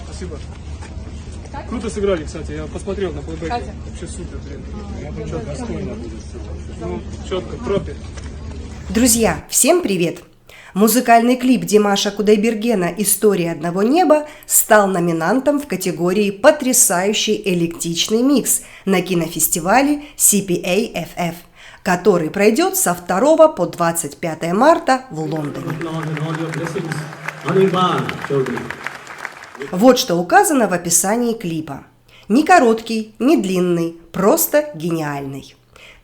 Спасибо. Круто сыграли, кстати. Я посмотрел на плейбеке. Вообще супер, блин. Достойно будет. Ну, четко, пропи. Друзья, всем привет! Музыкальный клип Димаша Кудайбергена «История одного неба» стал номинантом в категории «Потрясающий эклектичный микс» на кинофестивале CPA-FF, который пройдет со 2 по 25 марта в Лондоне. Вот что указано в описании клипа. Не короткий, не длинный, просто гениальный.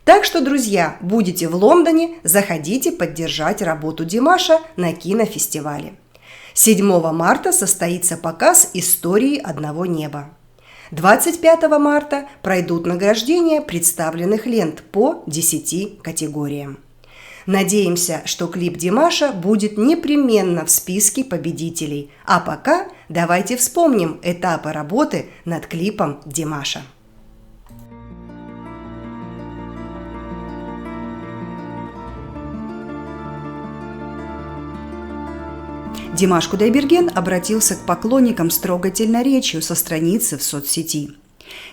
Так что, друзья, будете в Лондоне, заходите поддержать работу Димаша на кинофестивале. 7 марта состоится показ «Истории одного неба». 25 марта пройдут награждения представленных лент по 10 категориям. Надеемся, что клип Димаша будет непременно в списке победителей. А пока давайте вспомним этапы работы над клипом Димаша. Димаш Кудайберген обратился к поклонникам с трогательной речью со страницы в соцсети.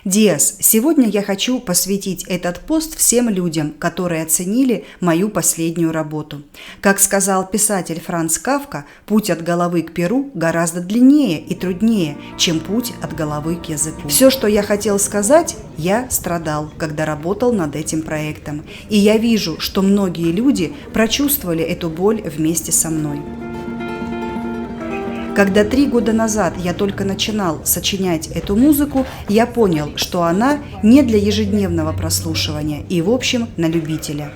«Диас, сегодня я хочу посвятить этот пост всем людям, которые оценили мою последнюю работу. Как сказал писатель Франц Кафка, путь от головы к перу гораздо длиннее и труднее, чем путь от головы к языку. Все, что я хотел сказать, я страдал, когда работал над этим проектом. И я вижу, что многие люди прочувствовали эту боль вместе со мной. Когда 3 года назад я только начинал сочинять эту музыку, я понял, что она не для ежедневного прослушивания и, в общем, на любителя.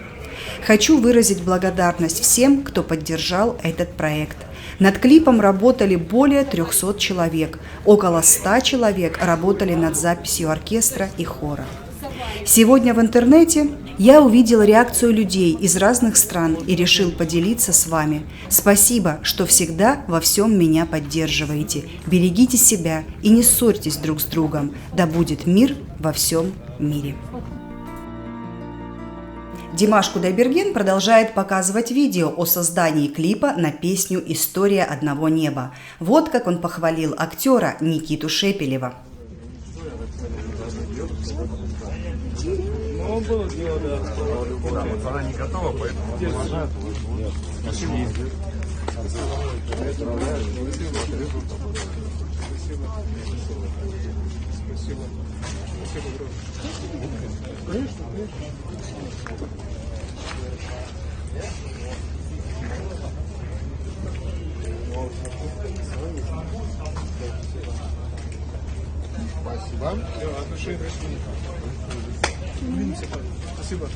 Хочу выразить благодарность всем, кто поддержал этот проект. Над клипом работали более 300 человек, около 100 человек работали над записью оркестра и хора. Сегодня в интернете я увидел реакцию людей из разных стран и решил поделиться с вами. Спасибо, что всегда во всем меня поддерживаете. Берегите себя и не ссорьтесь друг с другом. Да будет мир во всем мире». Димаш Кудайберген продолжает показывать видео о создании клипа на песню «История одного неба». Вот как он похвалил актера Никиту Шепелева. Ну, было дело, да. Да, вот она не готова, поэтому уважают. Спасибо. Спасибо. Конечно, Спасибо. Спасибо.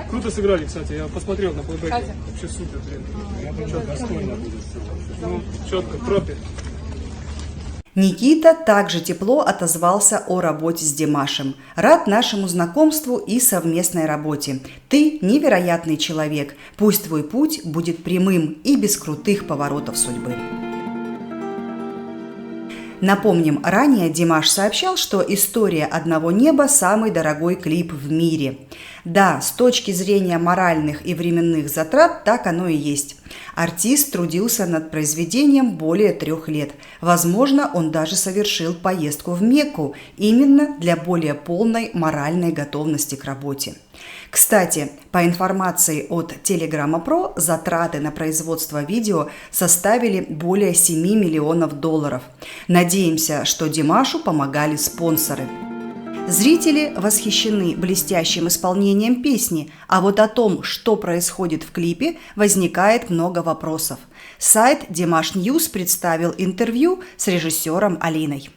Круто сыграли, кстати. Я посмотрел на плейбеке. Вообще супер, блин. Достойно будет. Ну, четко, пропи. Никита также тепло отозвался о работе с Димашем. «Рад нашему знакомству и совместной работе. Ты невероятный человек. Пусть твой путь будет прямым и без крутых поворотов судьбы». Напомним, ранее Димаш сообщал, что «История одного неба» – самый дорогой клип в мире. Да, с точки зрения моральных и временных затрат так оно и есть. Артист трудился над произведением более 3 лет. Возможно, он даже совершил поездку в Мекку именно для более полной моральной готовности к работе. Кстати, по информации от Telegram Pro, затраты на производство видео составили более $7 миллионов. Надеемся, что Димашу помогали спонсоры. Зрители восхищены блестящим исполнением песни, а вот о том, что происходит в клипе, возникает много вопросов. Сайт Dimash News представил интервью с режиссером Алиной.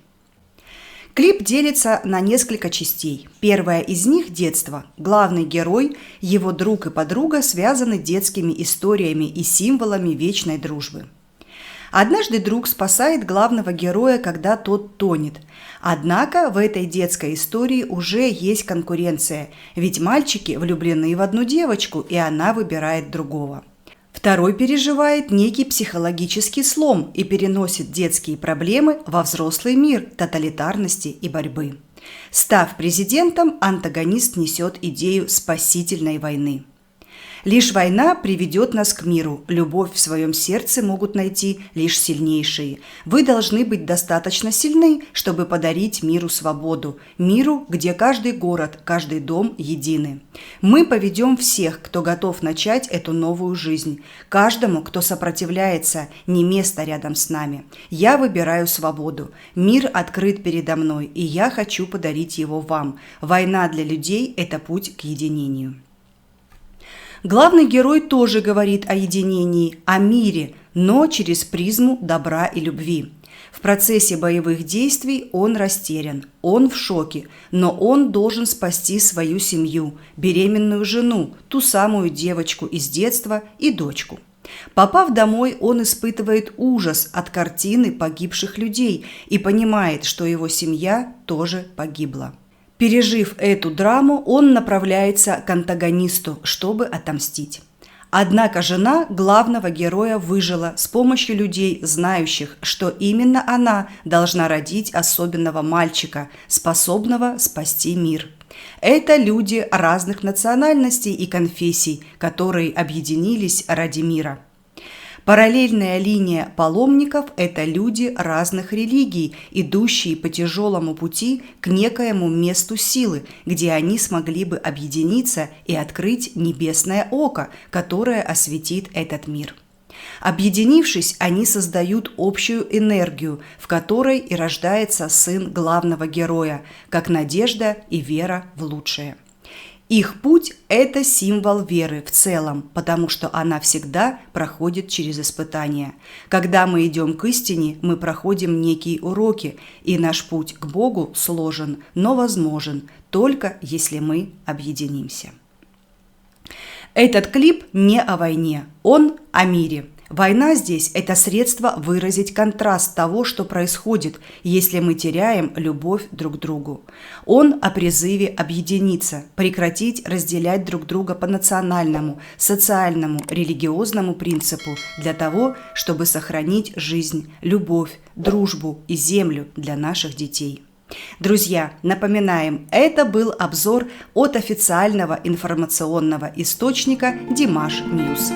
Клип делится на несколько частей. Первая из них – детство. Главный герой, его друг и подруга связаны детскими историями и символами вечной дружбы. Однажды друг спасает главного героя, когда тот тонет. Однако в этой детской истории уже есть конкуренция, ведь мальчики влюблены в одну девочку, и она выбирает другого. Второй переживает некий психологический слом и переносит детские проблемы во взрослый мир тоталитарности и борьбы. Став президентом, антагонист несет идею спасительной войны. Лишь война приведет нас к миру. Любовь в своем сердце могут найти лишь сильнейшие. Вы должны быть достаточно сильны, чтобы подарить миру свободу. Миру, где каждый город, каждый дом едины. Мы поведем всех, кто готов начать эту новую жизнь. Каждому, кто сопротивляется, не место рядом с нами. Я выбираю свободу. Мир открыт передо мной, и я хочу подарить его вам. Война для людей – это путь к единению. Главный герой тоже говорит о единении, о мире, но через призму добра и любви. В процессе боевых действий он растерян, он в шоке, но он должен спасти свою семью, беременную жену, ту самую девочку из детства и дочку. Попав домой, он испытывает ужас от картины погибших людей и понимает, что его семья тоже погибла. Пережив эту драму, он направляется к антагонисту, чтобы отомстить. Однако жена главного героя выжила с помощью людей, знающих, что именно она должна родить особенного мальчика, способного спасти мир. Это люди разных национальностей и конфессий, которые объединились ради мира. Параллельная линия паломников – это люди разных религий, идущие по тяжелому пути к некоему месту силы, где они смогли бы объединиться и открыть небесное око, которое осветит этот мир. Объединившись, они создают общую энергию, в которой и рождается сын главного героя, как надежда и вера в лучшее. Их путь – это символ веры в целом, потому что она всегда проходит через испытания. Когда мы идем к истине, мы проходим некие уроки, и наш путь к Богу сложен, но возможен, только если мы объединимся. Этот клип не о войне, он о мире. Война здесь – это средство выразить контраст того, что происходит, если мы теряем любовь друг к другу. Он о призыве объединиться, прекратить разделять друг друга по национальному, социальному, религиозному принципу для того, чтобы сохранить жизнь, любовь, дружбу и землю для наших детей. Друзья, напоминаем, это был обзор от официального информационного источника Димаш Ньюс.